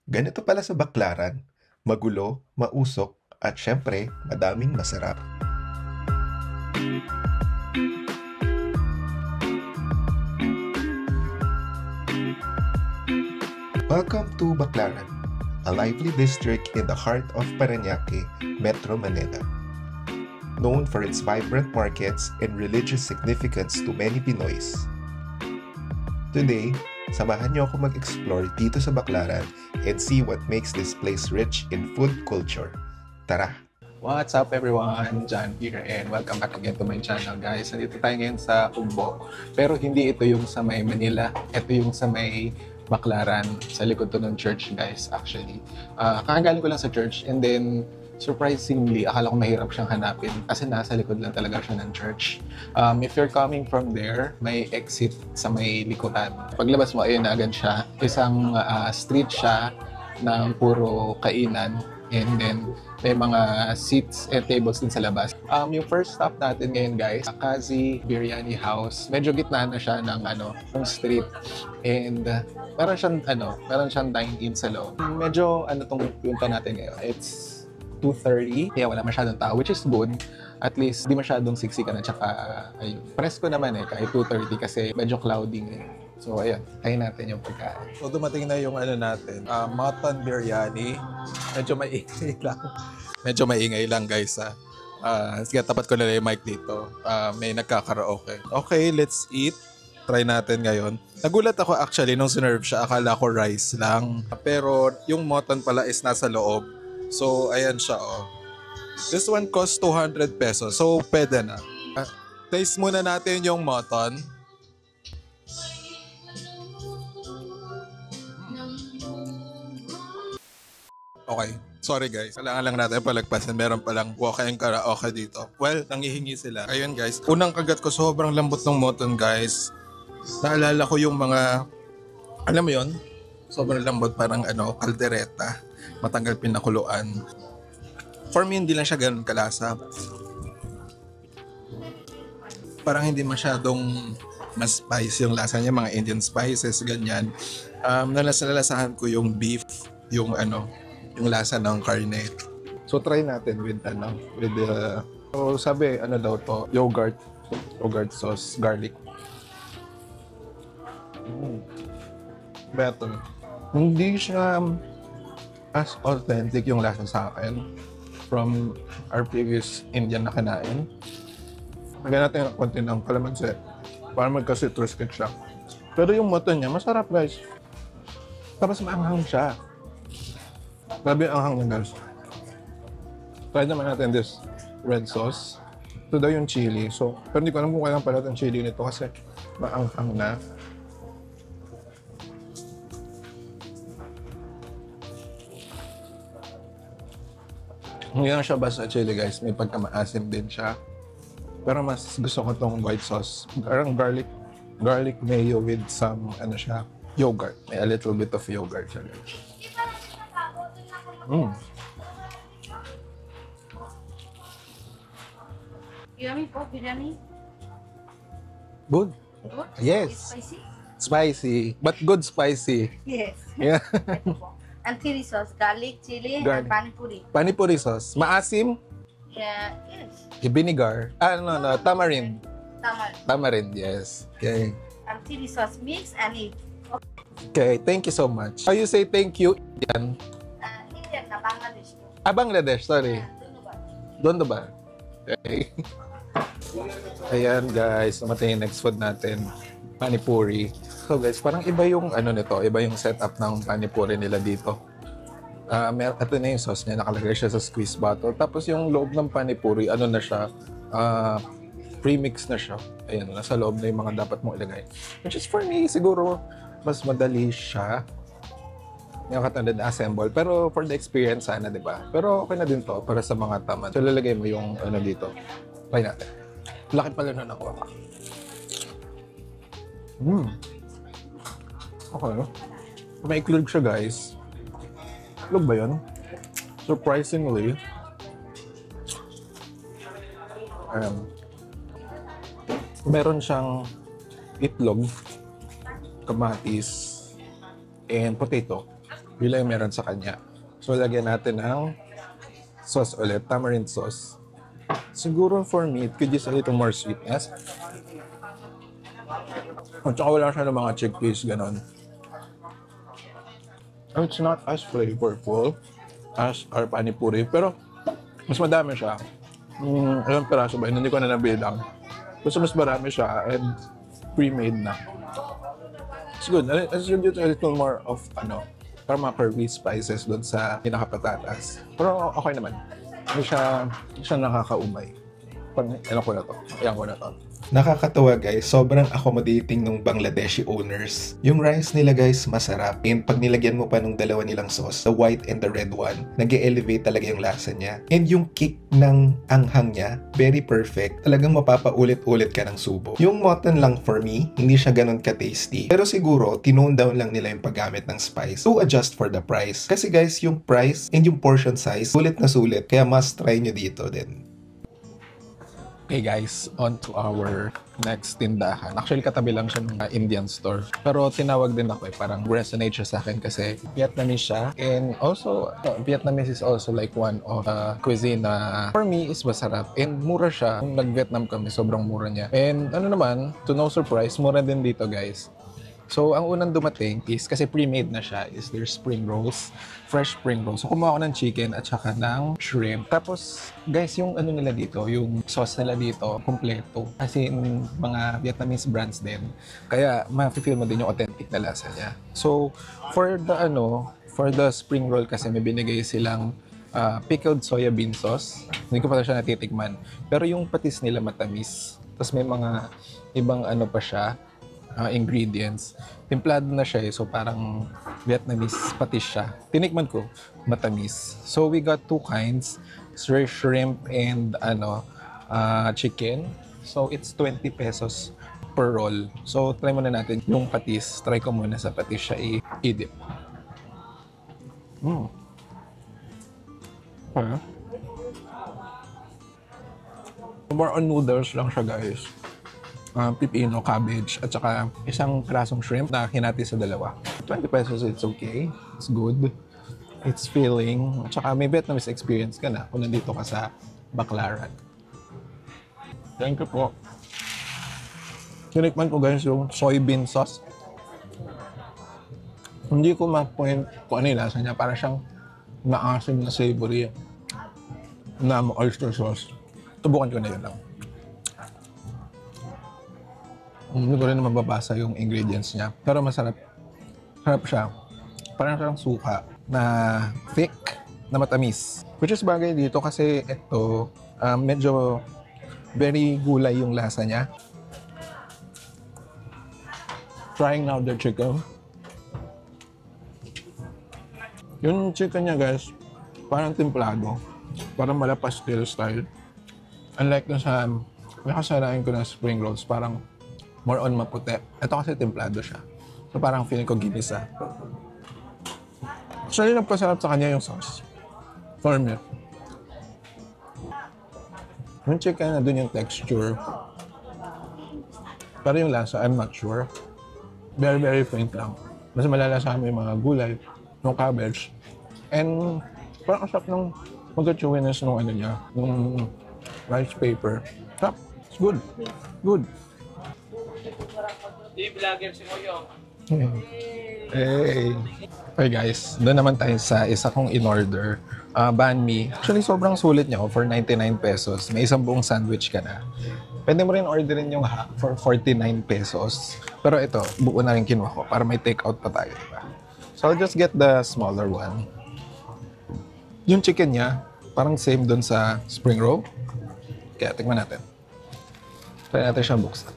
Ganito pala sa Baklaran, magulo, mausok, at syempre, madaming masarap. Welcome to Baklaran, a lively district in the heart of Parañaque, Metro Manila. Known for its vibrant markets and religious significance to many Pinoys. Today, samahan niyo ako mag-explore dito sa Baklaran and see what makes this place rich in food culture. Tara! What's up everyone? John here and welcome back again to my channel guys. Nandito tayo ngayon sa Ugbo. Pero hindi ito yung sa may Manila. Ito yung sa may Baklaran. Sa likod to ng church guys actually. Kakagaling ko lang sa church and then surprisingly, akala ko mahirap siyang hanapin kasi nasa likod lang talaga siya ng church. If you're coming from there, may exit sa may likuran. Paglabas mo, ayun na agad siya. Isang street siya ng puro kainan. And then, may mga seats and tables din sa labas. Yung first stop natin ngayon guys, Kazi Biryani House. Medyo gitna na siya ng ng street. And meron siyang dine-in sa loob. Medyo tong punta natin ngayon. It's 2:30, kaya wala masyadong tao, which is good. At least, di masyadong siksikan at saka, ayun. Presko naman kahit 2:30 kasi medyo cloudy ngayon. So, ayun, kain natin yung pagkain. So, dumating na yung natin, mutton biryani. Medyo maingay lang. Medyo maingay lang, guys, ha. Sige, tapat ko na yung mic dito. May nagkakaraoke. Okay, let's eat. Try natin ngayon. Nagulat ako actually nung sinerve siya. Akala ko rice lang. Pero yung mutton pala is nasa loob. So, ayan siya, oh. This one costs 200 pesos. So, pwede na. Taste muna natin yung mutton. Okay. Sorry guys. Kailangan lang natin palagpasan. Meron palang walk-in karaoke dito. Well, nangihingi sila. Ayun guys. Unang kagat ko, sobrang lambot ng mutton guys. Naalala ko yung mga, alam mo yun? Sobrang lambot, parang kaldereta. Matanggal pinakuluan. For me, hindi lang siya ganun kalasa. Parang hindi masyadong mas spice yung lasa niya, mga Indian spices, ganyan. Nalasahan ko yung beef, yung lasa ng karne. So try natin with so sabi, daw to, yogurt sauce, garlic. Better. Hindi siya as authentic yung lasa sa akin from our previous Indian na kinain. Lagyan natin ng konti ng kalamansi para magka-citrus siya. Pero yung mutton niya, masarap guys. Tapos maanghang siya. Grabe ang anghang niya guys. Try naman natin this red sauce. Ito daw yung chili. So, pero hindi ko alam kung kailan pala itong chili nito kasi maanghang na. Hindi lang siya basta chili guys, may pagkamaasim din siya. Pero mas gusto ko tong white sauce. Parang garlic mayo with some, yogurt. May a little bit of yogurt siya guys. Yummy po, biryani. Good. Good? Yes. Spicy? Spicy, but good spicy. Yes. Yeah. Ito po. And chili sauce, garlic, chili, Garlic. and pani puri. Panipuri sauce. Maasim, Yeah, yes. vinegar. Tamarind. Tamar. Tamarind, yes. Okay. And chili sauce mix and eat. Okay, thank you so much. How you say thank you, Indian? Indian na Bangladesh po. Bangladesh, sorry. Doon ba? Doon na ba? Okay. Ayan guys, namatay yung next food natin. Panipuri. So guys, parang iba yung nito, iba yung setup ng panipuri nila dito. Ito na yung sauce niya, nakalagay siya sa squeeze bottle. Tapos yung loob ng panipuri, na siya, pre-mix na siya. Ayan, nasa loob na yung mga dapat mong ilagay. Which is for me, siguro, mas madali siya. Yung katulad na assemble. Pero for the experience sana, di ba? Pero okay na din to para sa mga tamad. So, lalagay mo yung dito. Try natin. Laki pala na nakuha. Okay. May iklog siya, guys. Iklog ba yun? Surprisingly, meron siyang itlog, kamatis, and potato. Yun lang yung meron sa kanya. So, lagyan natin ng sauce ulit, tamarind sauce. Siguro for me, it could use a little more sweetness. At saka wala siya ng mga chickpeas, ganon. It's not as flavorful as our panipuri, pero mas madami siya. Ilang piraso ba? Hindi ko na nabilang. Basta mas marami siya and pre-made na. It's good. It's good a little more of, parang mga curly spices doon sa pinakapatatas. Pero okay naman. Hindi siya nakakaumay. Pag, Ayan ko na to. Nakakatawa guys, sobrang accommodating ng Bangladeshi owners. Yung rice nila guys, masarap. And pag nilagyan mo pa nung dalawa nilang sauce, the white and the red one, nag-elevate talaga yung lasa niya. And yung kick ng anghang niya, very perfect. Talagang mapapaulit-ulit ka ng subo. Yung mutton lang for me, hindi siya ganun ka-tasty. Pero siguro, tinone down lang nila yung paggamit ng spice to adjust for the price. Kasi guys, yung price and yung portion size, sulit na sulit. Kaya must try nyo dito din. Okay guys, on to our next tindahan. Actually, katabi lang siya ng Indian store. Pero tinawag din ako parang resonate siya sa akin kasi Vietnamese siya. And also, Vietnamese is also like one of cuisine na for me is masarap. And mura siya. Kung nag-Vietnam kami, sobrang mura niya. And to no surprise, mura din dito guys. So, ang unang dumating is, kasi pre-made na siya, is their spring rolls, fresh spring rolls. So, kumuha ako ng chicken at saka ng shrimp. Tapos, guys, yung nila dito, yung sauce nila dito, kompleto. Kasi mga Vietnamese brands din. Kaya, ma-feel mo din yung authentic na lasa niya. So, for the spring roll kasi may binigay silang pickled soya bean sauce. Hindi ko pa siya natitikman. Pero yung patis nila matamis. Tapos may mga ibang pa siya, ingredients. Timplado na siya so parang Vietnamese patis siya. Tinikman ko, matamis. So we got two kinds, shrimp and chicken. So it's 20 pesos per roll. So try muna natin yung patis. Try ko muna sa patis siya i-dip. More on noodles lang siya guys. Pipino, cabbage, at saka isang prasong shrimp na hinati sa dalawa. 20 pesos, it's okay. It's good. It's filling. At saka may Vietnamese experience ka na kung nandito ka sa Baclaran. Thank you po. Tinikman ko guys yung soybean sauce. Hindi ko ma-point kung ano yung lasa niya. Para siyang maasim na savory na oyster sauce. Tubukan ko na yun lang. Hindi ko rin mababasa yung ingredients niya. Pero masarap. Sarap siya. Parang siyang suka na thick na matamis. Which is bagay dito kasi ito medyo very gulay yung lasa niya. Trying now the chicken. Yung chicken niya guys, parang templado. Parang mala pastel style. Unlike dun sa nakasanayin ko na spring rolls, parang more on maputi. Ito kasi templado siya. So parang feeling ko ginisa. Actually, nagpasarap sa kanya yung sauce. For me. Yung chicken na dun yung texture. Pero yung lasa, I'm not sure. Very, very faint lang. Mas malalasahan mo yung mga gulay, yung cabbage. And parang asap ng mag-chewiness nung nung rice paper. Sarap. It's good. Good. Hey! Okay guys, doon naman tayo sa isa kong in-order. Banh mi. Actually, sobrang sulit niya for 99 pesos. May isang buong sandwich ka na. Pwede mo rin orderin yung half for 49 pesos. Pero ito, buo na rin kinuha ko para may take-out pa tayo. Diba? So I'll just get the smaller one. Yung chicken niya, parang same doon sa spring roll. Kaya tingnan natin. Try natin siyang buksan.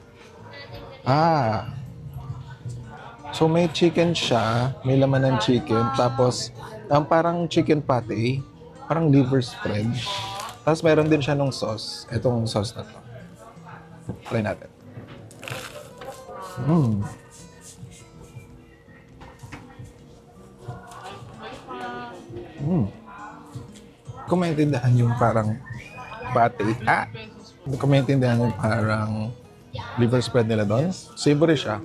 So may chicken siya, may laman ng chicken, tapos parang chicken pate, parang liver spread. Tapos meron din siya nung sauce, itong sauce na to. Try natin. Kung maintindihan yung parang pate, kung maintindihan yung parang liver spread nila doon, savory siya.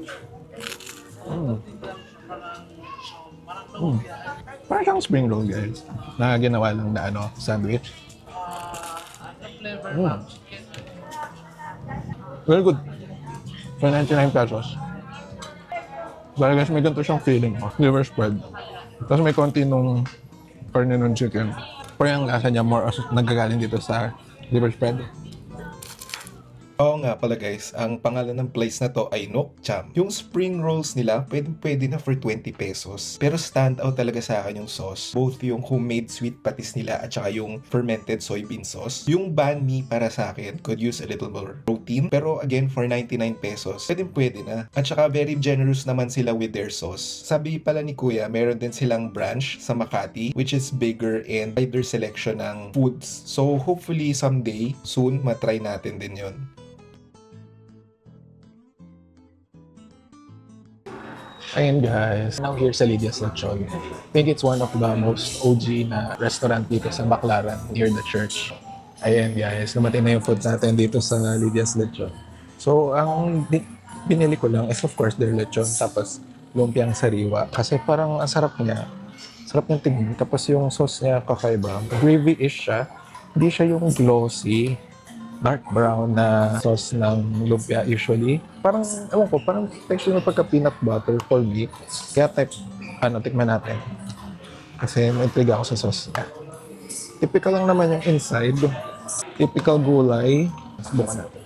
Parang siyang spring roll, guys. Na ginawa lang na sandwich. Very good. For 99 pesos. Dahil guys, may ganito siyang feeling. Liver spread. Tapos may konti nung karne ng chicken. Pero yung lasa niya more as nagagaling dito sa liver spread. Oo nga pala guys, ang pangalan ng place na to ay Nokcham. Yung spring rolls nila, pwede na for 20 pesos. Pero stand out talaga sa akin yung sauce. Both yung homemade sweet patis nila at saka yung fermented soybean sauce. Yung banh mi para sa akin could use a little more protein. Pero again, for 99 pesos, pwede na. At saka very generous naman sila with their sauce. Sabi pala ni Kuya, meron din silang branch sa Makati which is bigger and wider selection ng foods. So hopefully someday, soon, matry natin din yun. Ayun guys, now here sa Lydia's Lechon. I think it's one of the most OG na restaurant dito sa Baclaran, near the church. Ayun guys, lumating na yung food natin dito sa Lydia's Lechon. So, ang binili ko lang is of course their lechon, tapos lumpiang sariwa. Kasi parang ang sarap niya. Sarap niyang tingin. Tapos yung sauce niya kakaiba. Gravy-ish siya. Hindi siya yung glossy, dark brown na sauce ng lumpia usually. Parang, ewan ko, parang texture ng pagka peanut butter for me. Kaya tikman natin. Kasi may intriga ako sa sauce niya. Typical lang naman yung inside. Typical gulay. Subukan natin.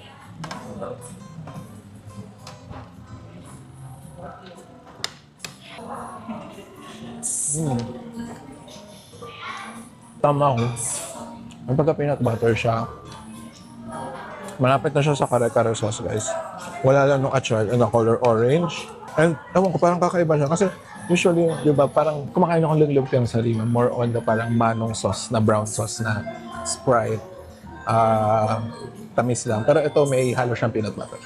Tama ko. Ang pagka peanut butter siya. Malapit na siya sa kare-kare sauce, guys. Wala lang nung achal na color orange. And ewan ko, parang kakaiba siya. Kasi usually, di ba, parang kumakain ako ng lumpiang sariwa. More on the parang manong sauce na brown sauce na Sprite. Tamis lang. Pero ito may halo siyang peanut butter.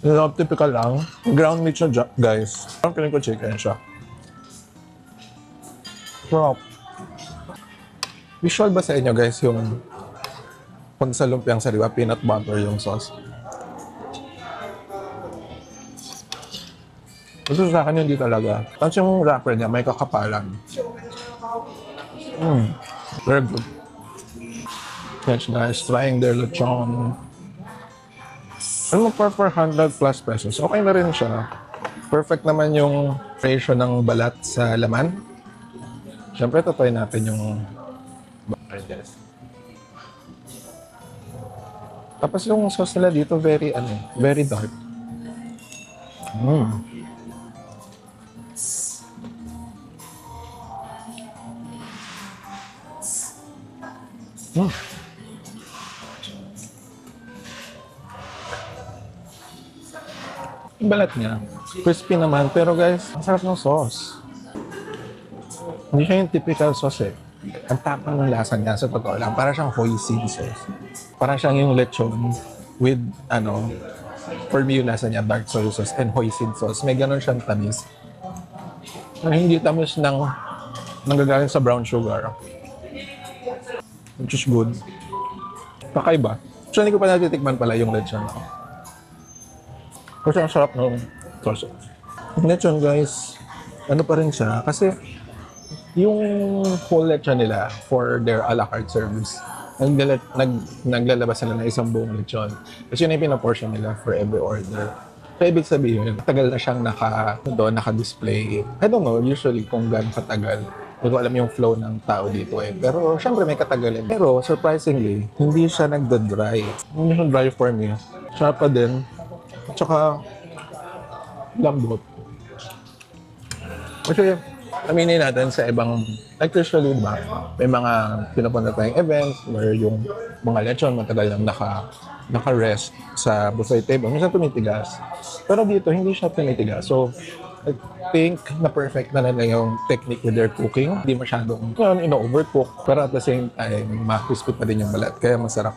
Ito, typical lang. Ground meat siya, guys. Parang feeling ko chicken siya. Sarap. Visual ba sa inyo, guys, yung kung sa lumpiang sariwa, peanut butter yung sauce. Gusto sa akin hindi talaga. Tapos yung wrapper niya, may kakapalan. Very good. Yes guys, trying their lechon. Ano mo for 400 plus pesos? Okay na rin siya. Perfect naman yung ratio ng balat sa laman. Siyempre, tatoy natin yung burgers. Tapos yung sauce nila dito very dark. Yung balat niya, crispy naman, pero guys, ang sarap ng sauce. Hindi siya yung typical sauce eh. Ang tapang ng lasa niya, sa totoo lang, para siyang hoisin sauce. Parang siyang yung lechon with, for me yung lasa niya, dark soy sauce and hoisin sauce. May ganun siyang tamis. Hindi tamis ng nanggagaling sa brown sugar. Which is good. Kakaiba. So, hindi ko pa natitikman pala yung lechon. Kasi ang sarap ng sauce. Yung lechon, guys, ano pa rin siya? Kasi yung whole lechon nila for their a la carte service, naglalabas sila ng isang buong lechon. Kasi yun yung pinaportion nila for every order. So, ibig sabihin, tagal na siyang naka-display. I don't know, usually kung gano'ng katagal. Hindi ko alam yung flow ng tao dito eh. Pero, syempre may katagalin. Pero, surprisingly, hindi siya nagda-dry. Hindi siya dry for me. Sarap pa din. At saka, lambot. Kasi, aminin natin sa ibang, like usually, diba, may mga pinupunta tayong events where yung mga lechon matagal lang naka-rest sa buffet table. Minsan tumitigas. Pero dito, hindi siya tumitigas. So, I think na perfect na nila yung technique with their cooking. Hindi masyadong ino-overcook. Pero at the same time, ma-crispy pa din yung balat. Kaya masarap.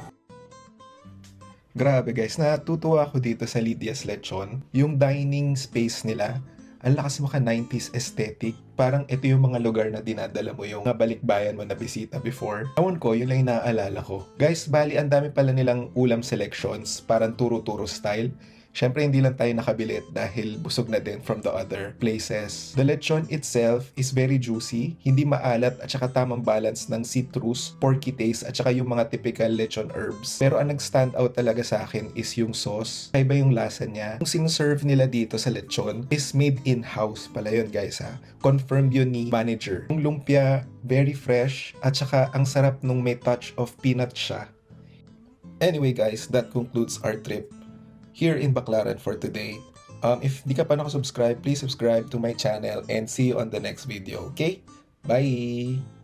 Grabe guys, natutuwa ako dito sa Lydia's Lechon. Yung dining space nila, ang lakas maka 90s aesthetic. Parang ito yung mga lugar na dinadala mo yung mga balikbayan mo na bisita before. Ewan ko, yun lang yung naaalala ko. Guys, bali, ang dami pala nilang ulam selections. Parang turo-turo style. Syempre, hindi lang tayo nakabilit dahil busog na din from the other places. The lechon itself is very juicy, hindi maalat at saka tamang balance ng citrus, porky taste at saka yung mga typical lechon herbs. Pero ang nag-stand out talaga sa akin is yung sauce. Kaya ba yung lasa niya? Yung sinoserve nila dito sa lechon is made in-house pala yun guys ha. Confirmed yun ni manager. Yung lumpia, very fresh at saka ang sarap nung may touch of peanut siya. Anyway guys, that concludes our trip here in Baclaran for today. If di ka pa nakasubscribe, please subscribe to my channel and see you on the next video, okay? Bye!